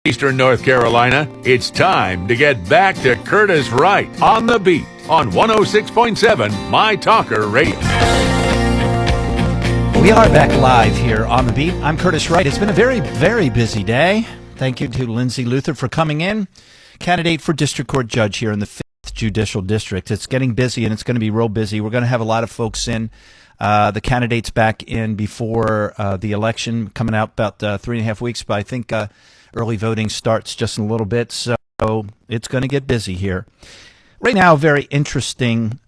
Eastern North Carolina, it's time to get back to Curtis Wright on the beat on 106.7 My Talker Radio. We are back live here on the beat. I'm Curtis Wright. It's been a very, very busy day. Thank you to Lindsay Luther for coming in, candidate for district court judge here in the 5th Judicial District. It's getting busy, and it's going to be real busy. We're going to have a lot of folks in. The candidates back in before the election, coming out about 3.5 weeks, but I think early voting starts just in a little bit, so it's going to get busy here. Right now, a very interesting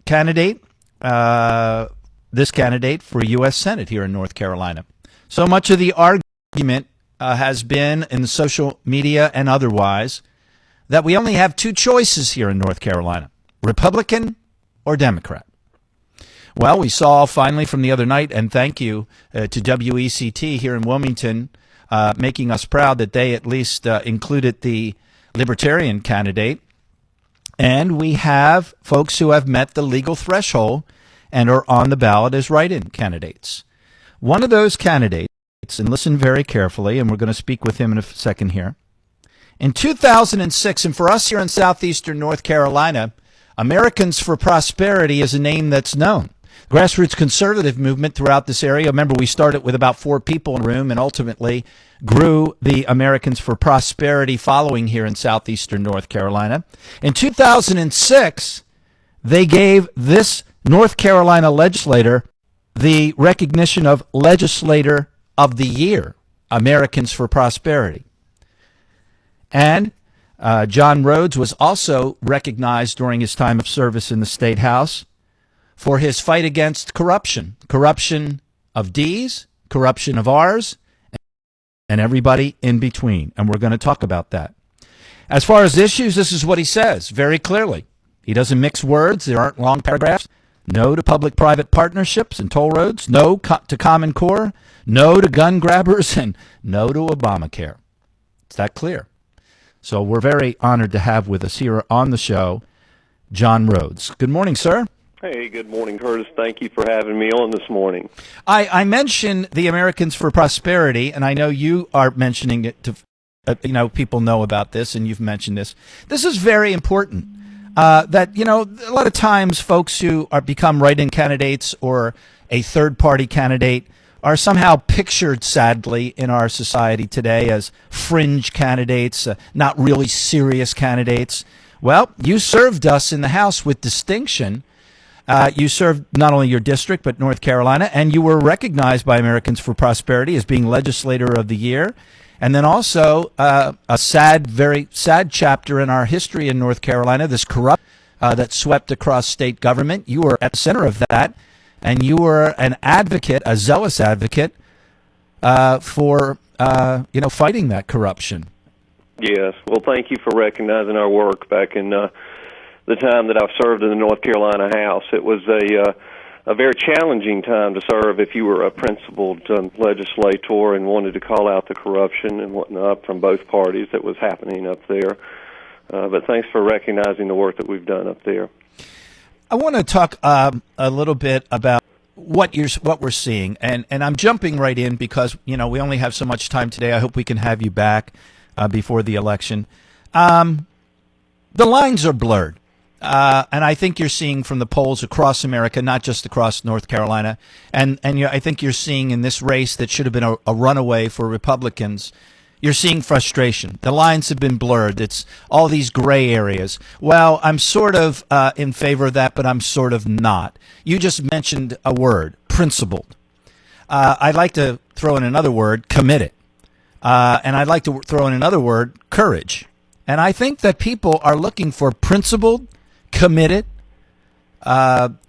candidate, this candidate for U.S. Senate here in North Carolina. So much of the argument has been in the social media and otherwise that we only have two choices here in North Carolina, Republican or Democrat. Well, we saw finally from the other night, and thank you to WECT here in Wilmington, making us proud that they at least included the Libertarian candidate. And we have folks who have met the legal threshold and are on the ballot as write-in candidates. One of those candidates, and listen very carefully, and we're going to speak with him in a second here. In 2006, and for us here in southeastern North Carolina, Americans for Prosperity is a name that's known. Grassroots conservative movement throughout this area. Remember, we started with about 4 people in the room and ultimately grew the Americans for Prosperity following here in southeastern North Carolina. In 2006, they gave this North Carolina legislator the recognition of Legislator of the Year, Americans for Prosperity. And John Rhodes was also recognized during his time of service in the State House for his fight against corruption of D's, corruption of R's, and everybody in between. And we're going to talk about that. As far as issues, this is what he says very clearly. He doesn't mix words. There aren't long paragraphs. No to public-private partnerships and toll roads. No to Common Core. No to gun grabbers. And no to Obamacare. It's that clear. So we're very honored to have with us here on the show John Rhodes. Good morning, sir. Hey, good morning, Curtis. Thank you for having me on this morning. I mentioned the Americans for Prosperity, and I know you are mentioning it to, people know about this, and you've mentioned this. This is very important. That, a lot of times folks who become write-in candidates or a third-party candidate are somehow pictured, sadly, in our society today as fringe candidates, not really serious candidates. Well, you served us in the House with distinction. You served not only your district, but North Carolina, and you were recognized by Americans for Prosperity as being Legislator of the Year. And then also a sad, very sad chapter in our history in North Carolina, this corruption that swept across state government. You were at the center of that, and you were an advocate, a zealous advocate for fighting that corruption. Yes. Well, thank you for recognizing our work back in the time that I've served in the North Carolina House. It was a very challenging time to serve if you were a principled legislator and wanted to call out the corruption and whatnot from both parties that was happening up there. But thanks for recognizing the work that we've done up there. I want to talk a little bit about what we're seeing, and I'm jumping right in because we only have so much time today. I hope we can have you back before the election. The lines are blurred. And I think you're seeing from the polls across America, not just across North Carolina, and I think you're seeing in this race that should have been a runaway for Republicans, you're seeing frustration. The lines have been blurred. It's all these gray areas. Well, I'm sort of in favor of that, but I'm sort of not. You just mentioned a word, principled. I'd like to throw in another word, committed. And I'd like to throw in another word, courage. And I think that people are looking for principled, committed,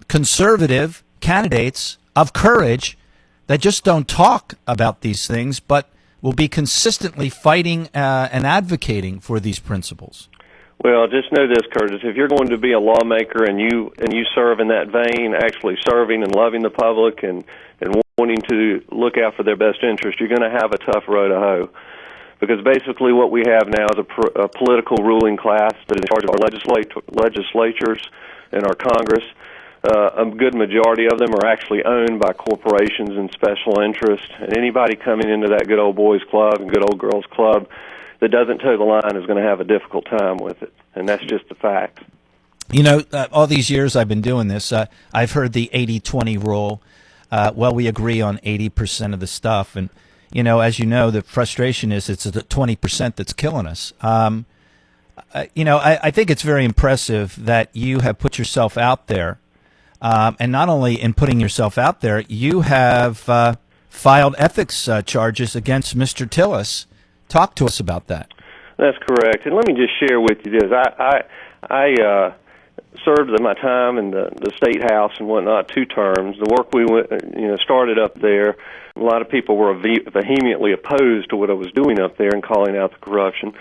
conservative candidates of courage that just don't talk about these things, but will be consistently fighting and advocating for these principles. Well, just know this, Curtis. If you're going to be a lawmaker and you serve in that vein, actually serving and loving the public and wanting to look out for their best interest, you're going to have a tough row to hoe. Because basically what we have now is a political ruling class that is in charge of our legislatures and our Congress. a good majority of them are actually owned by corporations and special interests, and anybody coming into that good old boys club and good old girls club that doesn't toe the line is going to have a difficult time with it, and that's just a fact. You know, all these years I've been doing this, I've heard the 80-20 rule. Well, we agree on 80% of the stuff, and you know, as you know, the frustration is it's the 20% that's killing us. You know, I think it's very impressive that you have put yourself out there. And not only in putting yourself out there, you have filed ethics charges against Mr. Tillis. Talk to us about that. That's correct. And let me just share with you this. I served my time in the State House and whatnot 2 terms. The work we started up there, a lot of people were vehemently opposed to what I was doing up there and calling out the corruption.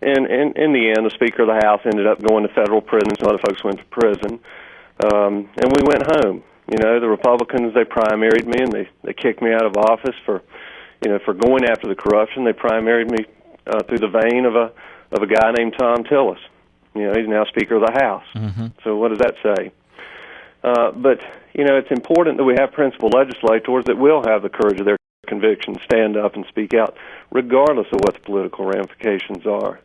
And in the end, the Speaker of the House ended up going to federal prison. Some other folks went to prison. And we went home. You know, the Republicans, they primaried me, and they kicked me out of office for going after the corruption. They primaried me through the vein of a guy named Tom Tillis. You know, he's now Speaker of the House. Mm-hmm. So what does that say? But, you know, it's important that we have principled legislators that will have the courage of their convictions, stand up and speak out, regardless of what the political ramifications are.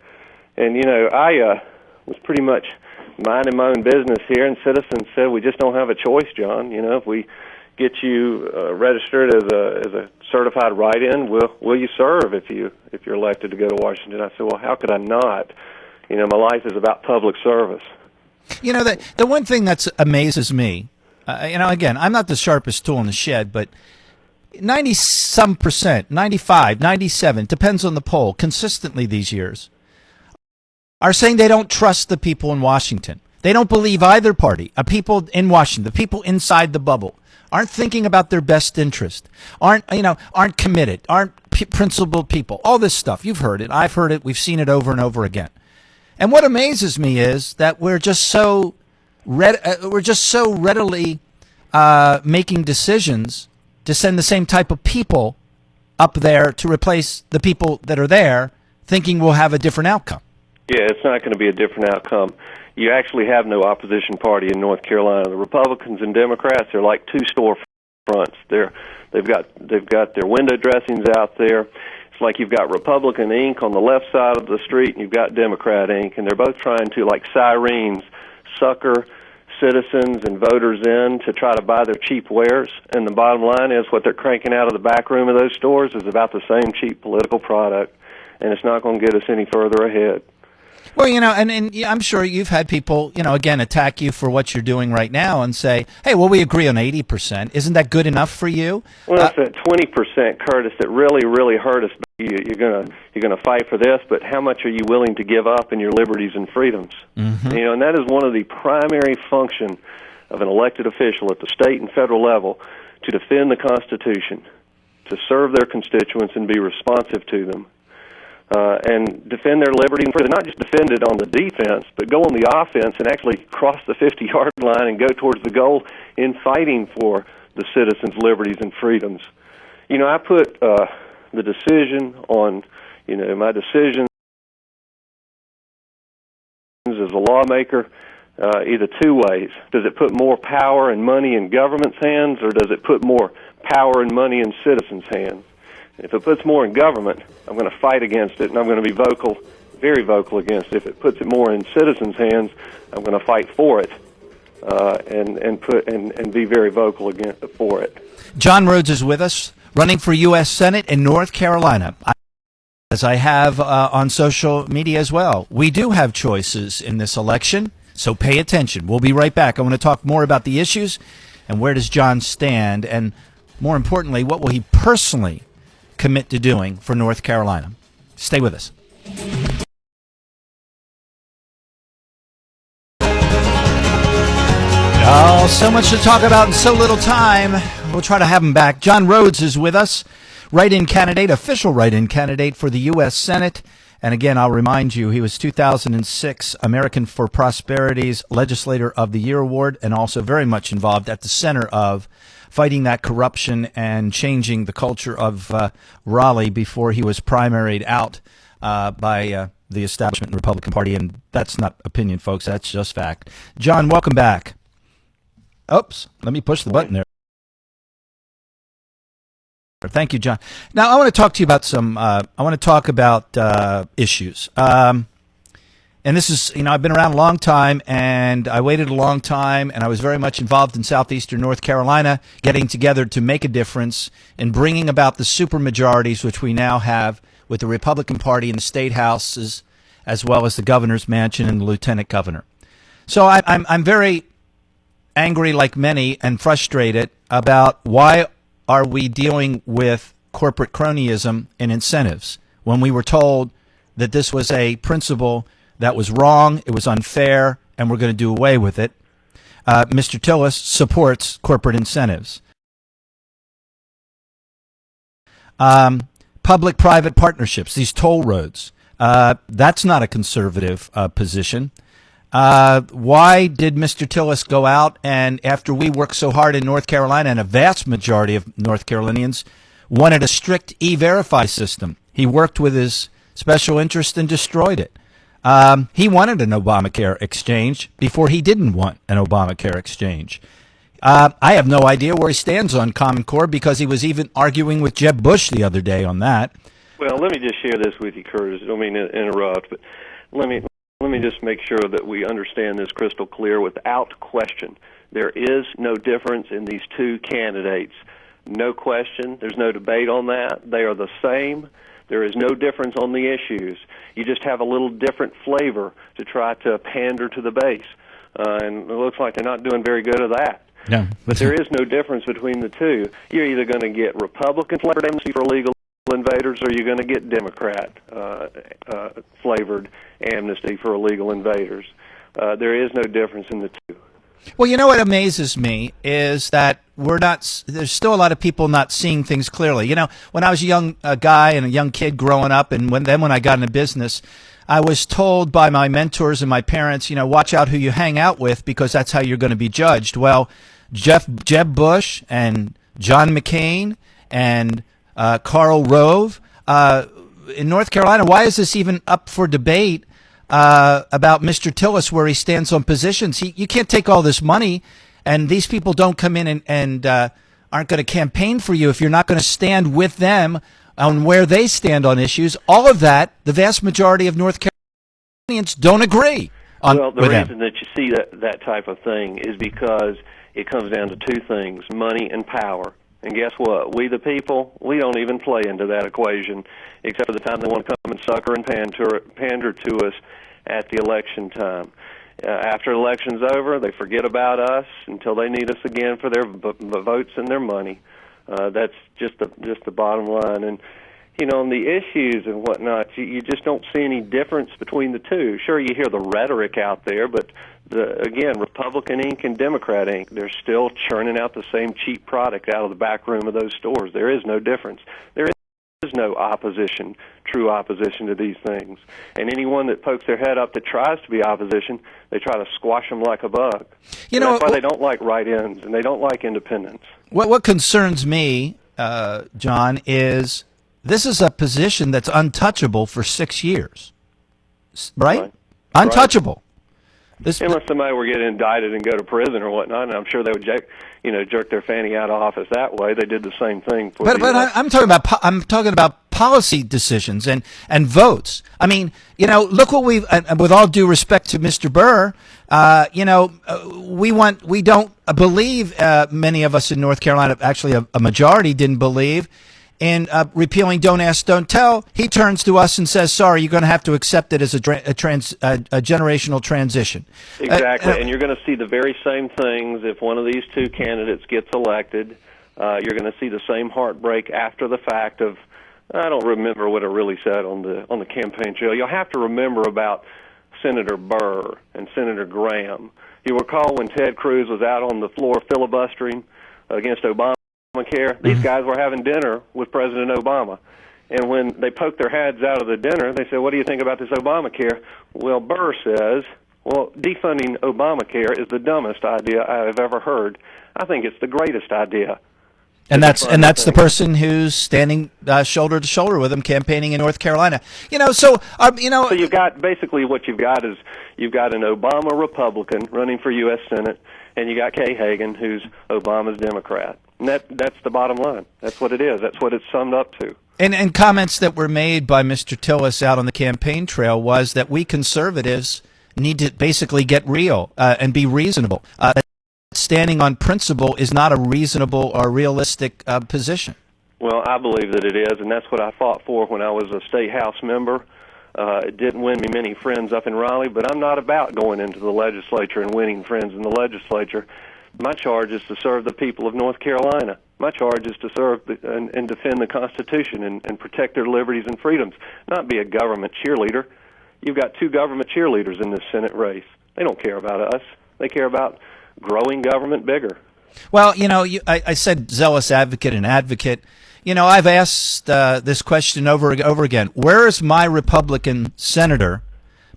And, you know, I was pretty much minding my own business here, and citizens said, we just don't have a choice, John. You know, if we get you registered as a certified write-in, will you serve if you're elected to go to Washington? I said, well, how could I not? You know, my life is about public service. You know, the one thing that amazes me, you know, again, I'm not the sharpest tool in the shed, but 90-some%, 95, 97, depends on the poll, consistently these years, are saying they don't trust the people in Washington. They don't believe either party. People in Washington, the people inside the bubble, aren't thinking about their best interest, aren't committed, aren't principled people. All this stuff, you've heard it, I've heard it, we've seen it over and over again. And what amazes me is that we're just so readily making decisions to send the same type of people up there to replace the people that are there, thinking we'll have a different outcome. Yeah, it's not going to be a different outcome. You actually have no opposition party in North Carolina. The Republicans and Democrats are like 2 storefronts. They've got their window dressings out there. It's like you've got Republican ink on the left side of the street, and you've got Democrat ink, and they're both trying to, like sirens, sucker citizens and voters in to try to buy their cheap wares. And the bottom line is what they're cranking out of the back room of those stores is about the same cheap political product, and it's not going to get us any further ahead. Well, you know, and I'm sure you've had people, you know, again, attack you for what you're doing right now and say, hey, well, we agree on 80%. Isn't that good enough for you? Well, it's that 20%, Curtis, that really, really hurt us. You're gonna fight for this, but how much are you willing to give up in your liberties and freedoms? Mm-hmm. You know, and that is one of the primary functions of an elected official at the state and federal level, to defend the Constitution, to serve their constituents and be responsive to them. And defend their liberty and freedom, not just defend it on the defense, but go on the offense and actually cross the 50-yard line and go towards the goal in fighting for the citizens' liberties and freedoms. You know, I put the decision on, you know, my decisions as a lawmaker either 2 ways. Does it put more power and money in government's hands, or does it put more power and money in citizens' hands? If it puts more in government, I'm going to fight against it, and I'm going to be vocal, very vocal against it. If it puts it more in citizens' hands, I'm going to fight for it, and be very vocal for it. John Rhodes is with us, running for U.S. Senate in North Carolina, as I have on social media as well. We do have choices in this election, so pay attention. We'll be right back. I want to talk more about the issues and where does John stand, and more importantly, what will he personally commit to doing for North Carolina. Stay with us. Oh, so much to talk about in so little time. We'll try to have him back. John Rhodes is with us, write-in candidate, official write-in candidate for the U.S. Senate. And again, I'll remind you, he was 2006 American for Prosperity's Legislator of the Year Award, and also very much involved at the center of fighting that corruption and changing the culture of Raleigh before he was primaried out by the establishment Republican Party. And that's not opinion, folks. That's just fact. John, welcome back. Oops, let me push the button there. Thank you, John. Now I want to talk to you about issues. And this is, I've been around a long time, and I waited a long time, and I was very much involved in southeastern North Carolina, getting together to make a difference in bringing about the supermajorities which we now have with the Republican Party in the state houses, as well as the governor's mansion and the lieutenant governor. So I'm very angry, like many, and frustrated about why are we dealing with corporate cronyism and incentives when we were told that this was a principle that was wrong, it was unfair, and we're going to do away with it. Mr. Tillis supports corporate incentives. Public-private partnerships, these toll roads, that's not a conservative position. Why did Mr. Tillis go out and, after we worked so hard in North Carolina, and a vast majority of North Carolinians wanted a strict E-Verify system, he worked with his special interest and destroyed it. He wanted an Obamacare exchange before he didn't want an Obamacare exchange. I have no idea where he stands on Common Core, because he was even arguing with Jeb Bush the other day on that. Well, let me just share this with you, Curtis. I don't mean to interrupt, but let me just make sure that we understand this crystal clear. Without question, there is no difference in these two candidates. No question. There's no debate on that. They are the same. There is no difference on the issues. You just have a little different flavor to try to pander to the base. And it looks like they're not doing very good at that. Yeah, but there is no difference between the two. You're either going to get Republican-flavored amnesty for illegal invaders, or you're going to get Democrat-flavored amnesty for illegal invaders. There is no difference in the two. Well, you know what amazes me is that there's still a lot of people not seeing things clearly. When I was a young guy and a young kid growing up, and when I got into business, I was told by my mentors and my parents, watch out who you hang out with, because that's how you're going to be judged. Well, Jeb Bush and John McCain and Karl Rove in North Carolina, why is this even up for debate? About Mr. Tillis, where he stands on positions. You can't take all this money, and these people don't come in and aren't going to campaign for you if you're not going to stand with them on where they stand on issues. All of that, the vast majority of North Carolinians don't agree on. Well, the reason that you see that type of thing is because it comes down to two things: money and power. And guess what? We, the people, we don't even play into that equation, except for the time they want to come and sucker and pander to us at the election time. After the election's over, they forget about us until they need us again for their votes and their money. That's just the bottom line. And on the issues and whatnot, you just don't see any difference between the two. Sure, you hear the rhetoric out there, but again, Republican ink and Democrat ink, they're still churning out the same cheap product out of the back room of those stores. There is no difference. There is no true opposition to these things. And anyone that pokes their head up that tries to be opposition, they try to squash them like a bug. That's why they don't like write-ins and they don't like independents. What concerns me, John, is this is a position that's untouchable for 6 years, right? Untouchable. Unless somebody were getting indicted and go to prison or whatnot, and I'm sure they would jerk their fanny out of office that way. They did the same thing. I'm talking about policy decisions and votes. I mean, look what we've. With all due respect to Mr. Burr, we don't believe. Many of us in North Carolina, actually, a majority didn't believe in repealing Don't Ask, Don't Tell. He turns to us and says, sorry, you're going to have to accept it as a generational transition. Exactly, and you're going to see the very same things if one of these two candidates gets elected. You're going to see the same heartbreak after the fact of, I don't remember what it really said on the campaign trail. You'll have to remember about Senator Burr and Senator Graham. You recall when Ted Cruz was out on the floor filibustering against Obamacare, these guys were having dinner with President Obama. And when they poked their heads out of the dinner, they said, what do you think about this Obamacare? Well, Burr says, well, defunding Obamacare is the dumbest idea I've ever heard. I think it's the greatest idea. And that's the person who's standing shoulder to shoulder with him, campaigning in North Carolina. So you've got basically what you've got is you've got an Obama Republican running for U.S. Senate, and you got Kay Hagan, who's Obama's Democrat. And that's the bottom line. That's what it is. That's what it's summed up to. And comments that were made by Mr. Tillis out on the campaign trail was that we conservatives need to basically get real and be reasonable. Standing on principle is not a reasonable or realistic position. Well, I believe that it is, and that's what I fought for when I was a state house member. It didn't win me many friends up in Raleigh, but I'm not about going into the legislature and winning friends in the legislature. My charge is to serve the people of North Carolina. My charge is to serve and defend the Constitution and protect their liberties and freedoms, not be a government cheerleader. You've got two government cheerleaders in this Senate race. They don't care about us. They care about growing government bigger. Well, I said zealous advocate and advocate. I've asked this question over and over again. Where is my Republican senator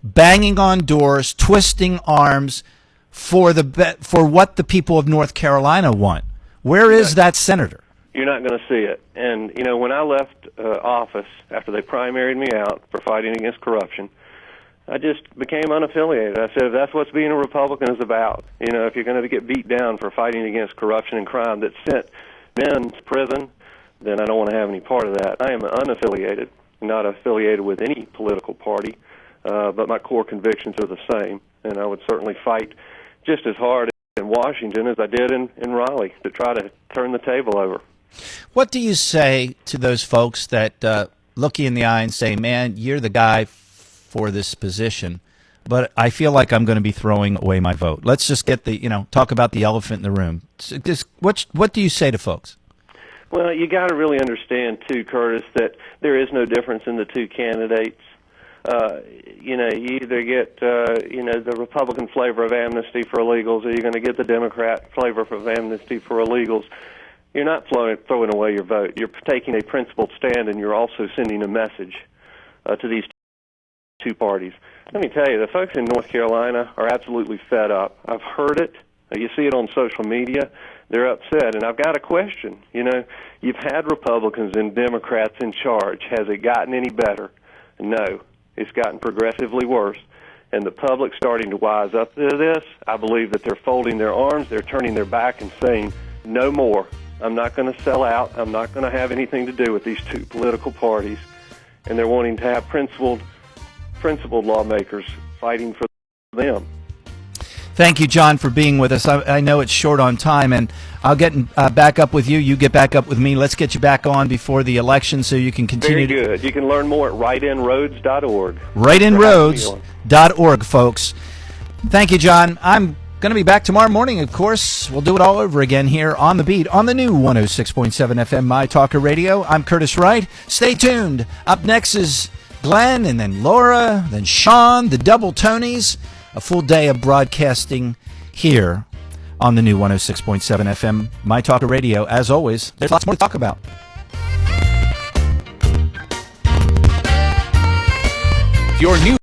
banging on doors, twisting arms for what the people of North Carolina want? Where is that senator? You're not going to see it. And, when I left office after they primaried me out for fighting against corruption, I just became unaffiliated. I said, if that's what being a Republican is about, if you're going to get beat down for fighting against corruption and crime that sent men to prison, then I don't want to have any part of that. I am unaffiliated, not affiliated with any political party, but my core convictions are the same, and I would certainly fight just as hard in Washington as I did in Raleigh to try to turn the table over. What do you say to those folks that look you in the eye and say, man, you're the guy for this position, but I feel like I'm going to be throwing away my vote? Let's just get talk about the elephant in the room. What do you say to folks? Well, you got to really understand, too, Curtis, that there is no difference in the two candidates. You either get, the Republican flavor of amnesty for illegals, or you're going to get the Democrat flavor of amnesty for illegals. You're not throwing away your vote. You're taking a principled stand, and you're also sending a message to these two parties. Let me tell you, the folks in North Carolina are absolutely fed up. I've heard it. You see it on social media. They're upset, and I've got a question. You've had Republicans and Democrats in charge. Has it gotten any better? No. It's gotten progressively worse. And the public's starting to wise up to this. I believe that they're folding their arms, they're turning their back and saying, no more. I'm not going to sell out. I'm not going to have anything to do with these two political parties. And they're wanting to have principled lawmakers fighting for them. Thank you, John, for being with us. I know it's short on time, and I'll get back up with you. You get back up with me. Let's get you back on before the election so you can continue. Very good. You can learn more at wrightinroads.org. Wrightinroads.org, folks. Thank you, John. I'm going to be back tomorrow morning, of course. We'll do it all over again here on The Beat on the new 106.7 FM My Talker Radio. I'm Curtis Wright. Stay tuned. Up next is Glenn, and then Laura, then Sean, the Double Tonys. A full day of broadcasting here on the new 106.7 FM My Talker Radio. As always, there's lots more to talk about. Your new